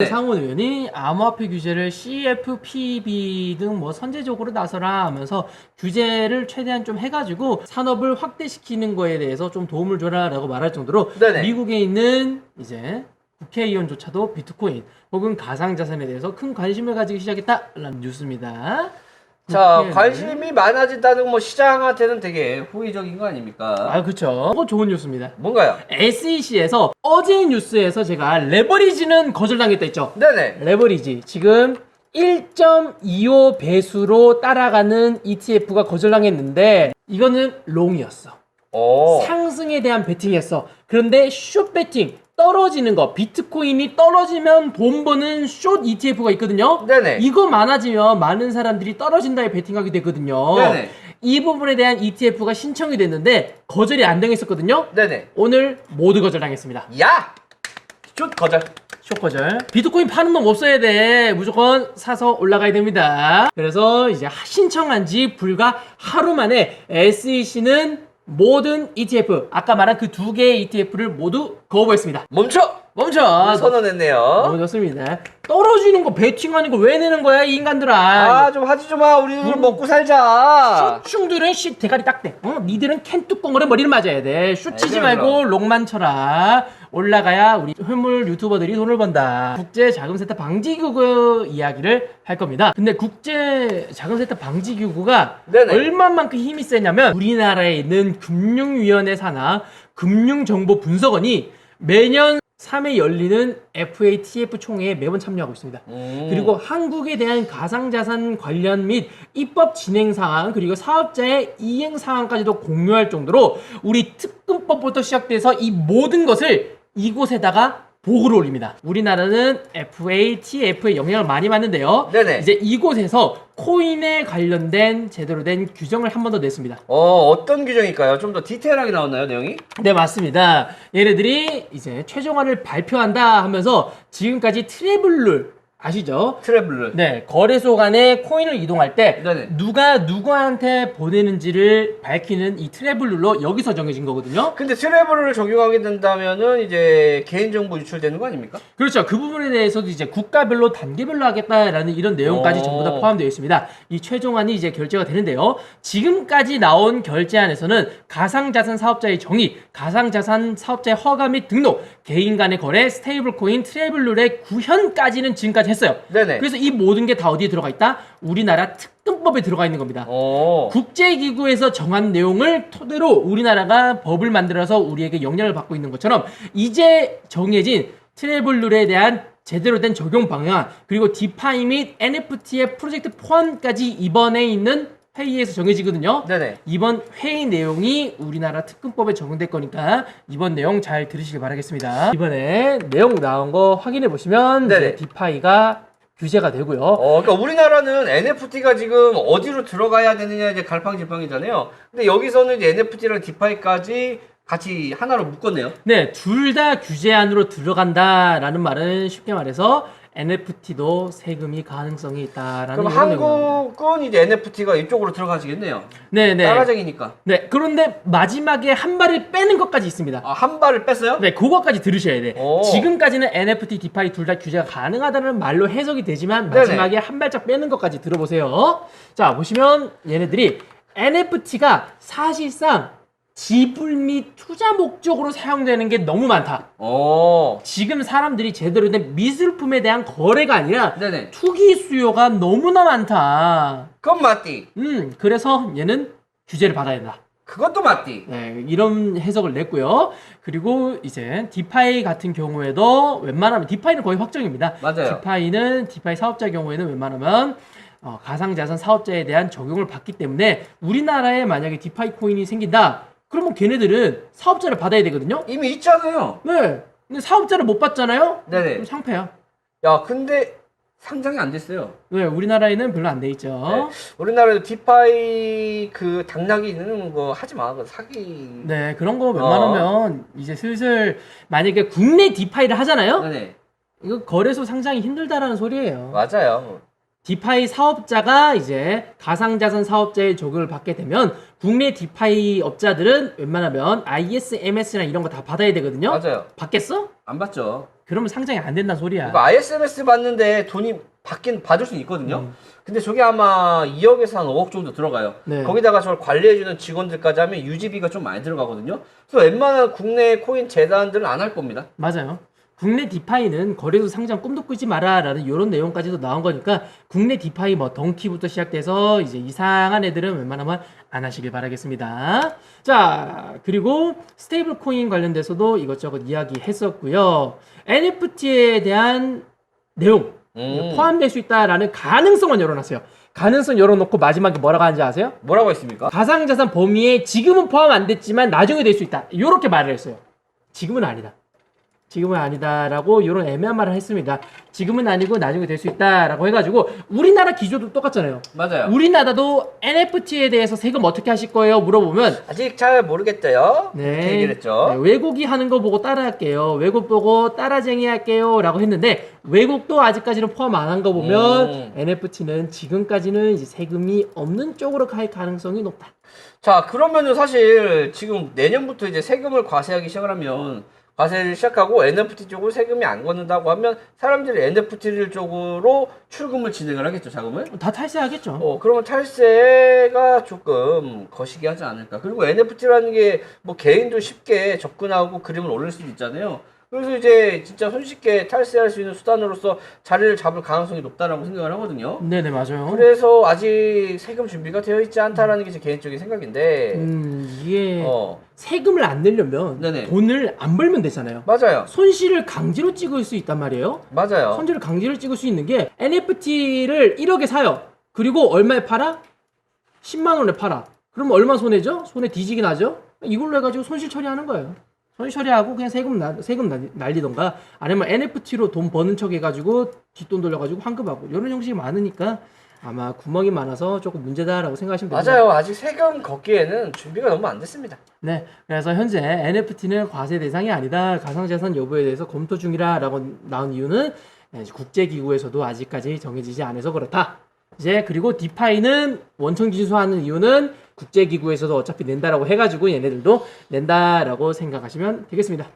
상원 의원이 암호화폐 규제를 CFPB 등 뭐 선제적으로 나서라 하면서 규제를 최대한 좀 해가지고 산업을 확대시키는 거에 대해서 좀 도움을 줘라라고 말할 정도로 네네. 미국에 있는 이제 국회의원조차도 비트코인 혹은 가상자산에 대해서 큰 관심을 가지기 시작했다라는 뉴스입니다. 자, 국회의원. 관심이 많아진다는 뭐 시장한테는 되게 호의적인 거 아닙니까? 아 그렇죠. 좋은 뉴스입니다. 뭔가요? SEC에서 어제 뉴스에서 제가 레버리지는 거절당했다 했죠. 네네. 레버리지 지금 1.25 배수로 따라가는 ETF가 거절당했는데 이거는 롱이었어. 오. 상승에 대한 베팅이었어. 그런데 숏 베팅 떨어지는 거 비트코인이 떨어지면 돈 버는 숏 ETF가 있거든요. 네네. 이거 많아지면 많은 사람들이 떨어진다에 베팅하게 되거든요. 네네. 이 부분에 대한 ETF가 신청이 됐는데 거절이 안 당했었거든요. 네네. 오늘 모두 거절당했습니다. 야! 슛 거절. 숏 거절. 비트코인 파는 놈 없어야 돼. 무조건 사서 올라가야 됩니다. 그래서 이제 신청한 지 불과 하루 만에 SEC는 모든 ETF, 아까 말한 그 두 개의 ETF를 모두 거부했습니다. 멈춰! 멈춰! 선언했네요. 너무 좋습니다. 떨어지는 거 배팅하는 거 왜 내는 거야 이 인간들아. 아, 좀 하지 좀 마. 우리 먹고 살자. 슈충들은 씨 대가리 딱대. 니들은 캔 뚜껑으로 머리를 맞아야 돼. 슈 치지 그럼. 말고 롱만 쳐라. 올라가야 우리 흐물 유튜버들이 돈을 번다. 국제 자금 세탁 방지 기구 이야기를 할 겁니다. 근데 국제 자금 세탁 방지 기구가 네네. 얼마만큼 힘이 세냐면 우리나라에 있는 금융위원회 산하 금융정보분석원이 매년 3회 열리는 FATF 총회에 매번 참여하고 있습니다. 그리고 한국에 대한 가상자산 관련 및 입법 진행 사항 그리고 사업자의 이행 사항까지도 공유할 정도로 우리 특근법부터 시작돼서 이 모든 것을 이곳에다가 보고를 올립니다. 우리나라는 FATF에 영향을 많이 받는데요. 네네. 이제 이곳에서 코인에 관련된 제대로 된 규정을 한 번 더 냈습니다. 어떤 규정일까요? 좀 더 디테일하게 나왔나요, 내용이? 네, 맞습니다. 얘네들이 이제 최종안을 발표한다 하면서 지금까지 트래블룰 아시죠? 트래블을. 네, 거래소 간에 코인을 이동할 때 네네. 누가 누구한테 보내는지를 밝히는 이 트래블룰로 여기서 정해진 거거든요. 근데 트래블을 적용하게 된다면은 이제 개인정보 유출되는 거 아닙니까? 그렇죠. 그 부분에 대해서도 이제 국가별로 단계별로 하겠다라는 이런 내용까지 전부 다 포함되어 있습니다. 이 최종안이 이제 결제가 되는데요. 지금까지 나온 결제안에서는 가상자산 사업자의 정의, 가상자산 사업자의 허가 및 등록, 개인 간의 거래, 스테이블 코인, 트래블룰의 구현까지는 지금까지 했어요. 네네. 그래서 이 모든 게 다 어디에 들어가 있다? 우리나라 특근법에 들어가 있는 겁니다. 국제기구에서 정한 내용을 토대로 우리나라가 법을 만들어서 우리에게 영향을 받고 있는 것처럼 이제 정해진 트래블룰에 대한 제대로 된 적용 방향 그리고 디파이 및 NFT의 프로젝트 포함까지 이번에 있는 회의에서 정해지거든요. 네네. 이번 회의 내용이 우리나라 특근법에 적용될 거니까 이번 내용 잘 들으시길 바라겠습니다. 이번에 내용 나온 거 확인해 보시면 네네. 이제 디파이가 규제가 되고요. 그러니까 우리나라는 NFT가 지금 어디로 들어가야 되느냐 이제 갈팡질팡이잖아요. 근데 여기서는 이제 NFT랑 디파이까지 같이 하나로 묶었네요. 네, 둘 다 규제 안으로 들어간다라는 말은 쉽게 말해서 NFT도 세금이 가능성이 있다라는 그럼 이런 내용입니다. 한국은 이제 NFT가 이쪽으로 들어가시겠네요. 네, 네. 따라쟁이니까. 네, 그런데 마지막에 한 발을 빼는 것까지 있습니다. 한 발을 뺐어요? 네, 그거까지 들으셔야 돼. 오. 지금까지는 NFT, 디파이 둘 다 규제가 가능하다는 말로 해석이 되지만 마지막에 한 발짝 빼는 것까지 들어보세요. 자, 보시면 얘네들이 NFT가 사실상 지불 및 투자 목적으로 사용되는 게 너무 많다. 지금 사람들이 제대로 된 미술품에 대한 거래가 아니라 네네. 투기 수요가 너무나 많다. 그건 맞디. 그래서 얘는 규제를 받아야 된다. 그것도 맞디. 네, 이런 해석을 냈고요. 그리고 이제 디파이 같은 경우에도 웬만하면 디파이는 거의 확정입니다. 맞아요. 디파이 사업자 경우에는 웬만하면 가상자산 사업자에 대한 적용을 받기 때문에 우리나라에 만약에 디파이 코인이 생긴다. 그러면 걔네들은 사업자를 받아야 되거든요. 이미 있잖아요. 네. 근데 사업자를 못 받잖아요. 네네. 그럼 상패야. 야, 근데 상장이 안 됐어요. 네, 우리나라에는 별로 안 돼 있죠. 네. 우리나라도 디파이 그 당락이 있는 거 하지 마. 그거 사기. 네, 그런 거 웬만하면 이제 슬슬 만약에 국내 디파이를 하잖아요. 네네. 이거 거래소 상장이 힘들다라는 소리예요. 맞아요. 디파이 사업자가 이제 가상자산 사업자의 적용을 받게 되면 국내 디파이 업자들은 웬만하면 ISMS나 이런 거 다 받아야 되거든요. 맞아요. 받겠어? 안 받죠. 그러면 상장이 안 된다는 소리야. 이거 ISMS 받는데 돈이 받을 수 있거든요. 근데 저게 아마 2억에서 한 5억 정도 들어가요. 네. 거기다가 저걸 관리해주는 직원들까지 하면 유지비가 좀 많이 들어가거든요. 그래서 웬만한 국내 코인 재단들은 안 할 겁니다. 맞아요. 국내 디파이는 거래소 상장 꿈도 꾸지 마라라는 이런 내용까지도 나온 거니까 국내 디파이 뭐 덩키부터 시작돼서 이제 이상한 애들은 웬만하면 안 하시길 바라겠습니다. 자, 그리고 스테이블 코인 관련돼서도 이것저것 이야기했었고요. NFT에 대한 내용 포함될 수 있다라는 가능성만 열어놨어요. 가능성 열어놓고 마지막에 뭐라고 하는지 아세요? 뭐라고 했습니까? 가상자산 범위에 지금은 포함 안 됐지만 나중에 될 수 있다. 이렇게 말을 했어요. 지금은 아니다. 지금은 아니다라고 이런 애매한 말을 했습니다. 지금은 아니고 나중에 될 수 있다라고 해가지고 우리나라 기조도 똑같잖아요. 맞아요. 우리나라도 NFT에 대해서 세금 어떻게 하실 거예요? 물어보면 아직 잘 모르겠대요. 이렇게 얘기를 했죠. 네, 외국이 하는 거 보고 따라할게요. 외국 보고 따라쟁이 할게요. 라고 했는데 외국도 아직까지는 포함 안 한 거 보면 NFT는 지금까지는 이제 세금이 없는 쪽으로 갈 가능성이 높다. 자, 그러면은 사실 지금 내년부터 이제 세금을 과세하기 시작을 하면 과세를 시작하고 NFT 쪽으로 세금이 안 걷는다고 하면 사람들이 NFT 쪽으로 출금을 진행을 하겠죠, 자금을? 다 탈세하겠죠. 그러면 탈세가 조금 거시기 하지 않을까. 그리고 NFT라는 게 뭐 개인도 쉽게 접근하고 그림을 올릴 수도 있잖아요. 그래서 이제 진짜 손쉽게 탈세할 수 있는 수단으로서 자리를 잡을 가능성이 높다라고 생각을 하거든요. 네네, 맞아요. 그래서 아직 세금 준비가 되어 있지 않다라는 게 제 개인적인 생각인데, 이게 어, 세금을 안 내려면 네네. 돈을 안 벌면 되잖아요. 맞아요. 손실을 강제로 찍을 수 있단 말이에요. 맞아요. 손실을 강제로 찍을 수 있는 게 NFT를 1억에 사요. 그리고 얼마에 팔아? 10만 원에 팔아. 그럼 얼마 손해죠? 손해 뒤지긴 하죠? 이걸로 해가지고 손실 처리하는 거예요. 손실 처리하고 그냥 세금 날리던가 아니면 NFT로 돈 버는 척 해가지고 뒷돈 돌려가지고 환급하고 이런 형식이 많으니까 아마 구멍이 많아서 조금 문제다라고 생각하시면 됩니다. 맞아요. 아직 세금 걷기에는 준비가 너무 안 됐습니다. 네, 그래서 현재 NFT는 과세 대상이 아니다. 가상자산 여부에 대해서 검토 중이라라고 나온 이유는 국제기구에서도 아직까지 정해지지 않아서 그렇다. 이제 그리고 디파이는 원천 기수하는 이유는 국제기구에서도 어차피 낸다라고 해가지고 얘네들도 낸다라고 생각하시면 되겠습니다.